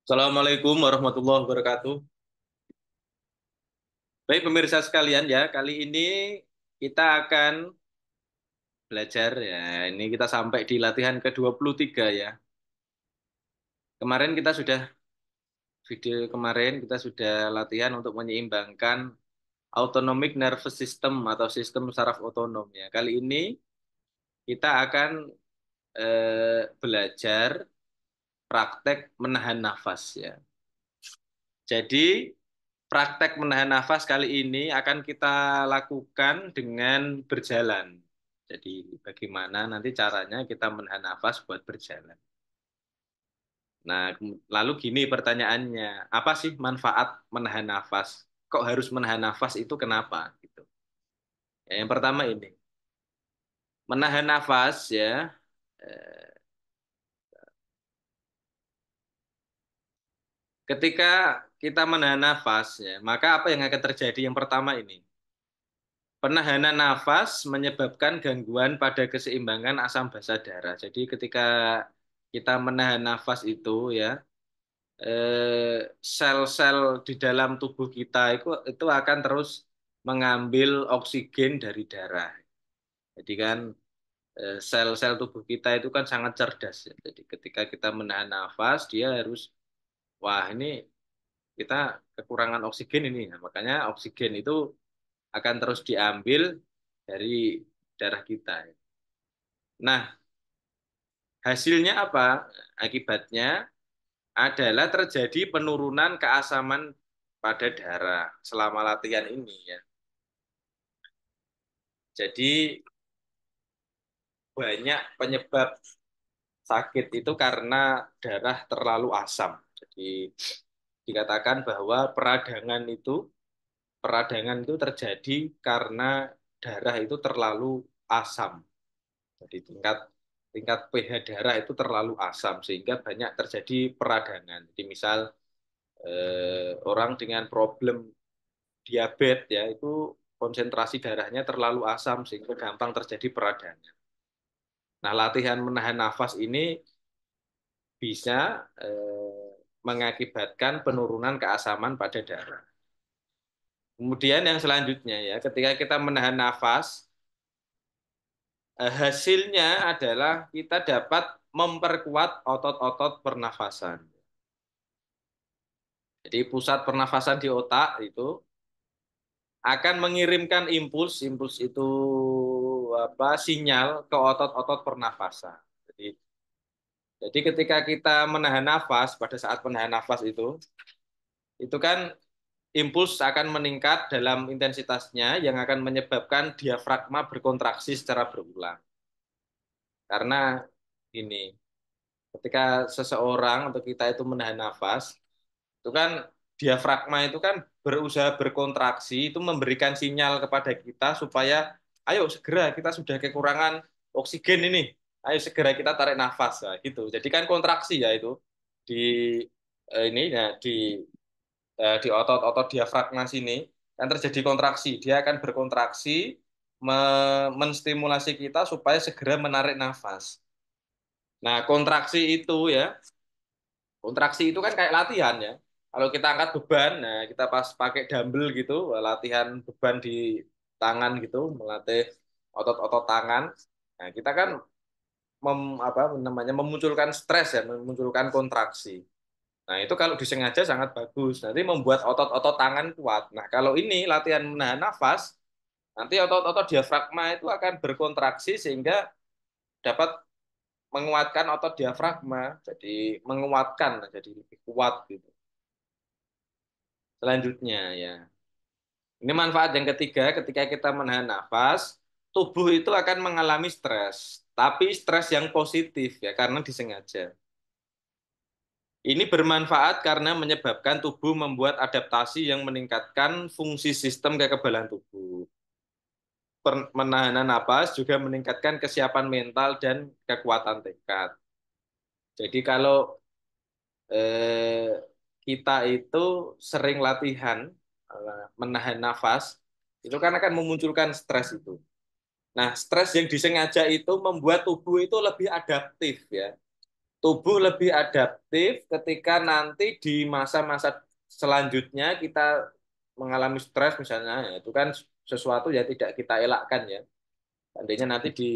Assalamualaikum warahmatullahi wabarakatuh. Baik pemirsa sekalian ya, kali ini kita akan belajar ya. Ini kita sampai di latihan ke-23 ya. Kemarin kita sudah kita sudah latihan untuk menyeimbangkan autonomic nervous system atau sistem saraf otonom ya. Kali ini kita akan belajar praktek menahan nafas ya. Jadi praktek menahan nafas kali ini akan kita lakukan dengan berjalan. Jadi bagaimana nanti caranya kita menahan nafas buat berjalan. Nah, lalu gini pertanyaannya, apa sih manfaat menahan nafas? Kok harus menahan nafas itu kenapa? Gitu. Ya, yang pertama ini, menahan nafas ya. eh, Ketika kita menahan nafas ya, maka apa yang akan terjadi? Yang pertama ini, penahanan nafas menyebabkan gangguan pada keseimbangan asam basa darah. Jadi ketika kita menahan nafas itu ya, sel-sel di dalam tubuh kita itu akan terus mengambil oksigen dari darah. Jadi kan sel-sel tubuh kita itu kan sangat cerdas ya. Jadi ketika kita menahan nafas, dia harus, wah ini kita kekurangan oksigen ini. Nah, makanya oksigen itu akan terus diambil dari darah kita. Nah, hasilnya apa? Akibatnya adalah terjadi penurunan keasaman pada darah selama latihan ini ya. Jadi banyak penyebab sakit itu karena darah terlalu asam. Jadi dikatakan bahwa peradangan itu terjadi karena darah itu terlalu asam. Jadi tingkat tingkat pH darah itu terlalu asam sehingga banyak terjadi peradangan. Jadi misal orang dengan problem diabetes ya itu konsentrasi darahnya terlalu asam sehingga gampang terjadi peradangan. Nah, latihan menahan nafas ini bisa mengakibatkan penurunan keasaman pada darah. Kemudian yang selanjutnya ya, ketika kita menahan nafas, hasilnya adalah kita dapat memperkuat otot-otot pernafasan. Jadi pusat pernafasan di otak itu akan mengirimkan impuls, impuls itu apa sinyal ke otot-otot pernafasan. Jadi ketika kita menahan nafas, pada saat menahan nafas itu kan impuls akan meningkat dalam intensitasnya yang akan menyebabkan diafragma berkontraksi secara berulang. Karena ini, ketika seseorang atau kita itu menahan nafas, itu kan diafragma itu kan berusaha berkontraksi, itu memberikan sinyal kepada kita supaya ayo segera kita sudah kekurangan oksigen ini, ayo segera kita tarik nafas, nah, gitu. Jadi kan kontraksi ya itu di ini ya di otot-otot diafragma sini kan terjadi kontraksi, dia akan berkontraksi menstimulasi kita supaya segera menarik nafas. Nah, kontraksi itu kan kayak latihan ya. Kalau kita angkat beban, nah kita pas pakai dumbbell gitu, latihan beban di tangan gitu, melatih otot-otot tangan. Nah, kita kan apa namanya memunculkan stres ya, memunculkan kontraksi. Nah, itu kalau disengaja sangat bagus. Nanti membuat otot-otot tangan kuat. Nah, kalau ini latihan menahan nafas, nanti otot-otot diafragma itu akan berkontraksi sehingga dapat menguatkan otot diafragma. Jadi menguatkan, jadi lebih kuat gitu. Selanjutnya ya. Ini manfaat yang ketiga, ketika kita menahan nafas, tubuh itu akan mengalami stres. Tapi stres yang positif ya, karena disengaja. Ini bermanfaat karena menyebabkan tubuh membuat adaptasi yang meningkatkan fungsi sistem kekebalan tubuh. Menahan napas juga meningkatkan kesiapan mental dan kekuatan tekad. Jadi kalau eh, kita itu sering latihan menahan nafas, itu kan akan memunculkan stres itu. Nah, stres yang disengaja itu membuat tubuh itu lebih adaptif ya. tubuh lebih adaptif ketika nanti di masa-masa selanjutnya kita mengalami stres misalnya, ya, itu kan sesuatu yang tidak kita elakkan ya. Seandainya nanti di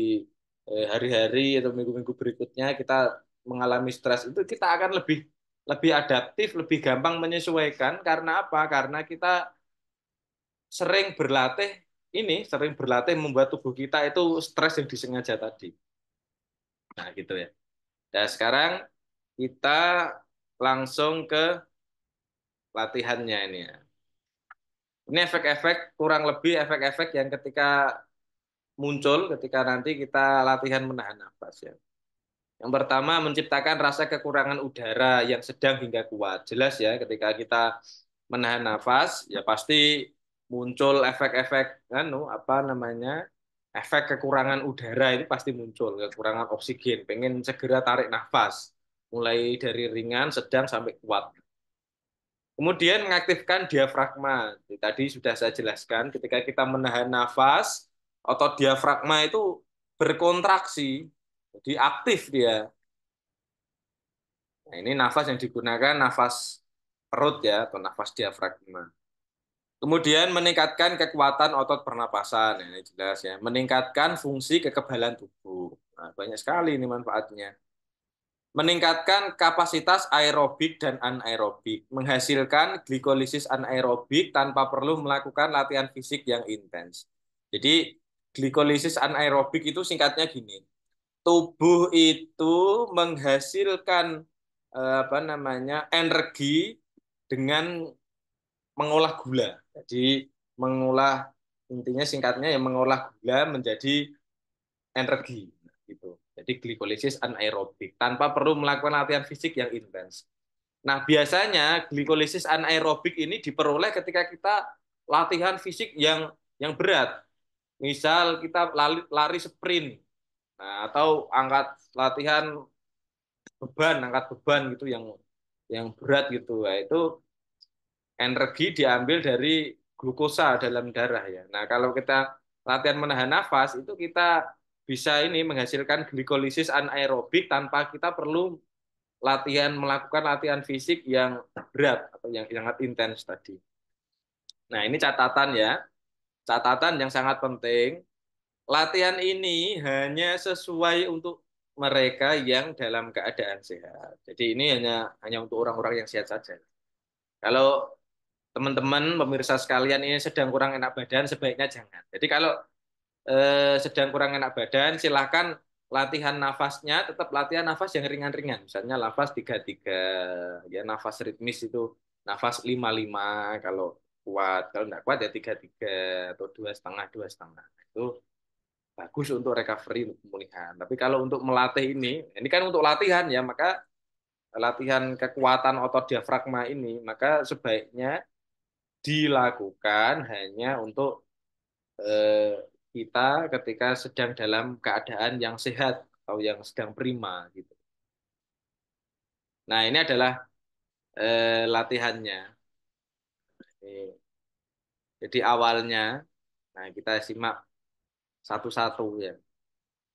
hari-hari atau minggu-minggu berikutnya kita mengalami stres itu kita akan lebih lebih adaptif, lebih gampang menyesuaikan karena apa? Karena kita sering berlatih sering berlatih membuat tubuh kita itu stres yang disengaja tadi. Nah, gitu ya. Nah, sekarang kita langsung ke latihannya ini ya. Ini efek-efek kurang lebih efek-efek yang ketika muncul ketika nanti kita latihan menahan nafas ya. Yang pertama menciptakan rasa kekurangan udara yang sedang hingga kuat. Jelas ya ketika kita menahan nafas ya pasti muncul efek-efek apa namanya? Efek kekurangan udara itu pasti muncul, kekurangan oksigen, pengen segera tarik nafas mulai dari ringan, sedang sampai kuat. Kemudian mengaktifkan diafragma. Tadi sudah saya jelaskan, ketika kita menahan nafas, otot diafragma itu berkontraksi, jadi aktif dia. Nah, ini nafas yang digunakan nafas perut ya, atau nafas diafragma. Kemudian meningkatkan kekuatan otot pernapasan, nah, ini jelas ya. Meningkatkan fungsi kekebalan tubuh. Nah, banyak sekali ini manfaatnya. Meningkatkan kapasitas aerobik dan anaerobik, menghasilkan glikolisis anaerobik tanpa perlu melakukan latihan fisik yang intens. Jadi, glikolisis anaerobik itu singkatnya gini, tubuh itu menghasilkan apa namanya energi dengan mengolah gula. Jadi, mengolah intinya singkatnya yang mengolah gula menjadi energi gitu. Jadi glikolisis anaerobik tanpa perlu melakukan latihan fisik yang intens. Nah, biasanya glikolisis anaerobik ini diperoleh ketika kita latihan fisik yang berat. Misal kita lari sprint, nah, atau angkat latihan angkat beban gitu yang berat gitu. Nah, itu energi diambil dari glukosa dalam darah ya. Nah, kalau kita latihan menahan nafas itu kita bisa ini menghasilkan glikolisis anaerobik tanpa kita perlu melakukan latihan fisik yang berat atau yang sangat intens tadi. Nah, ini catatan ya. Catatan yang sangat penting. Latihan ini hanya sesuai untuk mereka yang dalam keadaan sehat. Jadi ini hanya untuk orang-orang yang sehat saja. Kalau teman-teman pemirsa sekalian ini sedang kurang enak badan, sebaiknya jangan. Jadi kalau sedang kurang enak badan, silahkan latihan nafasnya, tetap latihan nafas yang ringan-ringan. Misalnya nafas 3-3, ya nafas ritmis itu nafas 5-5 kalau kuat. Kalau tidak kuat ya 3-3 atau 2,5-2,5. Itu bagus untuk recovery, untuk pemulihan. Tapi kalau untuk melatih ini kan untuk latihan ya, maka latihan kekuatan otot diafragma ini, maka sebaiknya dilakukan hanya untuk eh, kita ketika sedang dalam keadaan yang sehat atau yang sedang prima gitu. Nah, ini adalah latihannya. Ini. Jadi awalnya, nah kita simak satu-satu ya.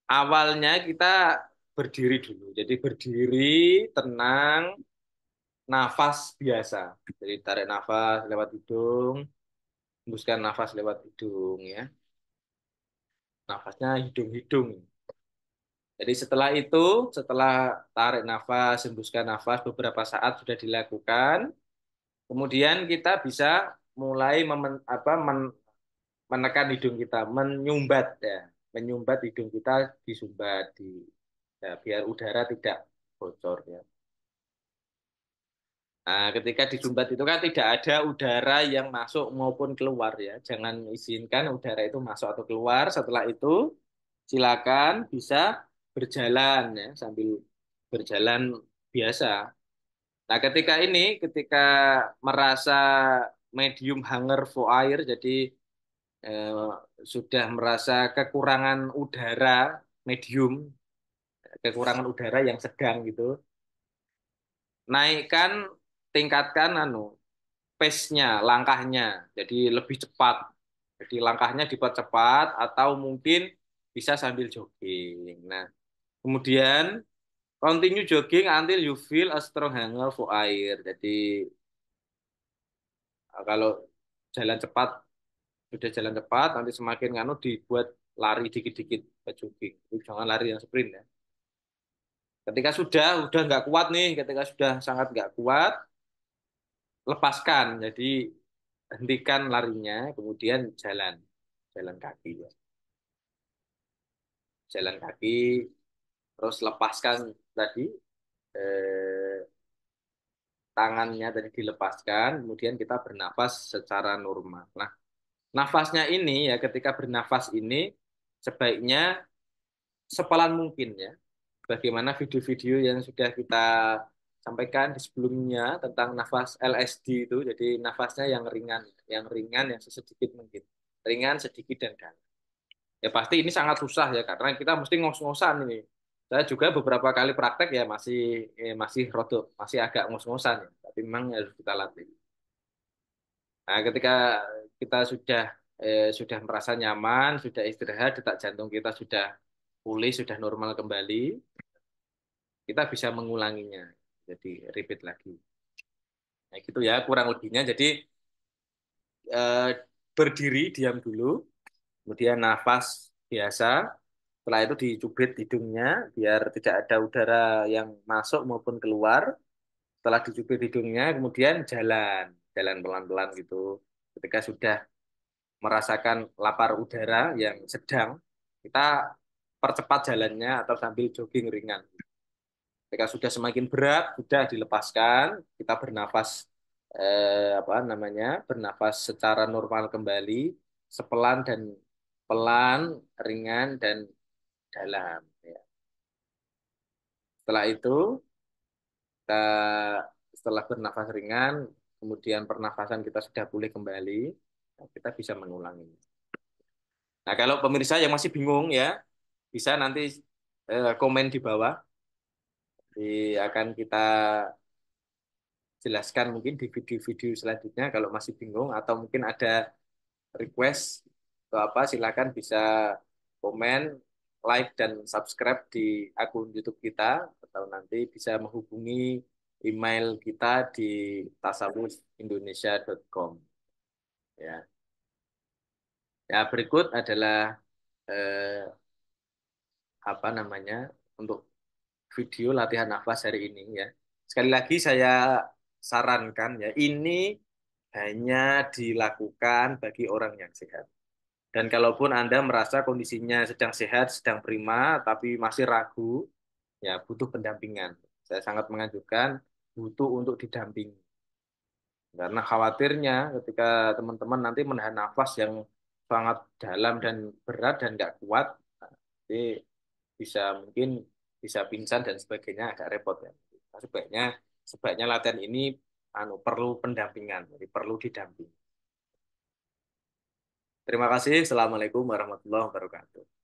Awalnya kita berdiri dulu. Jadi berdiri, tenang, nafas biasa. Jadi tarik nafas lewat hidung, hembuskan nafas lewat hidung ya. Nafasnya hidung-hidung. Jadi setelah tarik nafas, hembuskan nafas beberapa saat sudah dilakukan, kemudian kita bisa mulai menekan hidung kita, menyumbat ya, menyumbat hidung kita disumbat ya, biar udara tidak bocor ya. Nah, ketika disumbat itu kan tidak ada udara yang masuk maupun keluar ya. Jangan izinkan udara itu masuk atau keluar. Setelah itu silakan bisa berjalan ya sambil berjalan biasa. Nah, ketika merasa medium hunger for air, jadi eh, sudah merasa kekurangan udara yang sedang gitu, naikkan, tingkatkan pace-nya, langkahnya, jadi lebih cepat. Jadi langkahnya dipercepat atau mungkin bisa sambil jogging. Nah, kemudian Continue jogging until you feel a strong hunger for air. Jadi kalau jalan cepat, sudah jalan cepat, nanti semakin nganu dibuat lari dikit-dikit ke jogging. Jangan lari yang sprint ya. Ketika sudah nggak kuat nih, ketika sudah sangat nggak kuat, lepaskan. Jadi hentikan larinya, kemudian jalan, jalan kaki ya. Jalan kaki, terus lepaskan tadi eh, tangannya tadi dilepaskan, kemudian kita bernapas secara normal. Nah, nafasnya ini ya ketika bernafas ini sebaiknya sepelan mungkin ya. Bagaimana video-video yang sudah kita sampaikan di sebelumnya tentang nafas LSD itu, jadi nafasnya yang ringan, yang sesedikit mungkin, ringan, sedikit dan dalam. Ya pasti ini sangat susah ya karena kita mesti ngos-ngosan ini. Saya juga beberapa kali praktek ya masih rodok, masih agak ngos-ngosan ya, tapi memang harus kita latih. Nah, ketika kita sudah merasa nyaman, sudah istirahat, detak jantung kita sudah pulih, sudah normal kembali, kita bisa mengulanginya. Jadi repeat lagi. Nah, gitu ya kurang lebihnya. Jadi eh, berdiri, diam dulu, kemudian nafas biasa. Setelah itu dicubit hidungnya biar tidak ada udara yang masuk maupun keluar. Setelah dicubit hidungnya, kemudian jalan, jalan pelan-pelan gitu. Ketika sudah merasakan lapar udara yang sedang, kita percepat jalannya atau sambil jogging ringan. Ketika sudah semakin berat, sudah dilepaskan, kita bernafas apa namanya? Bernafas secara normal kembali, sepelan dan pelan, ringan dan dalam. Ya. Setelah itu, kita, setelah bernafas ringan, kemudian pernafasan kita sudah pulih kembali, nah, kita bisa mengulangi. Nah, kalau pemirsa yang masih bingung ya, bisa nanti komen di bawah. Akan kita jelaskan mungkin di video-video selanjutnya kalau masih bingung atau mungkin ada request atau apa silakan bisa komen, like dan subscribe di akun YouTube kita atau nanti bisa menghubungi email kita di tasawufindonesia.com ya. Ya, berikut adalah eh, apa namanya untuk video latihan nafas hari ini ya. Sekali lagi saya sarankan ya, ini hanya dilakukan bagi orang yang sehat. Dan kalaupun Anda merasa kondisinya sedang sehat, sedang prima, tapi masih ragu, ya butuh pendampingan. Saya sangat menganjurkan butuh untuk didampingi. Karena khawatirnya ketika teman-teman nanti menahan nafas yang sangat dalam dan berat dan nggak kuat, nanti bisa mungkin bisa pingsan dan sebagainya agak repot ya. Nah, sebaiknya sebaiknya latihan ini perlu pendampingan, jadi perlu didamping. Terima kasih. Assalamualaikum warahmatullahi wabarakatuh.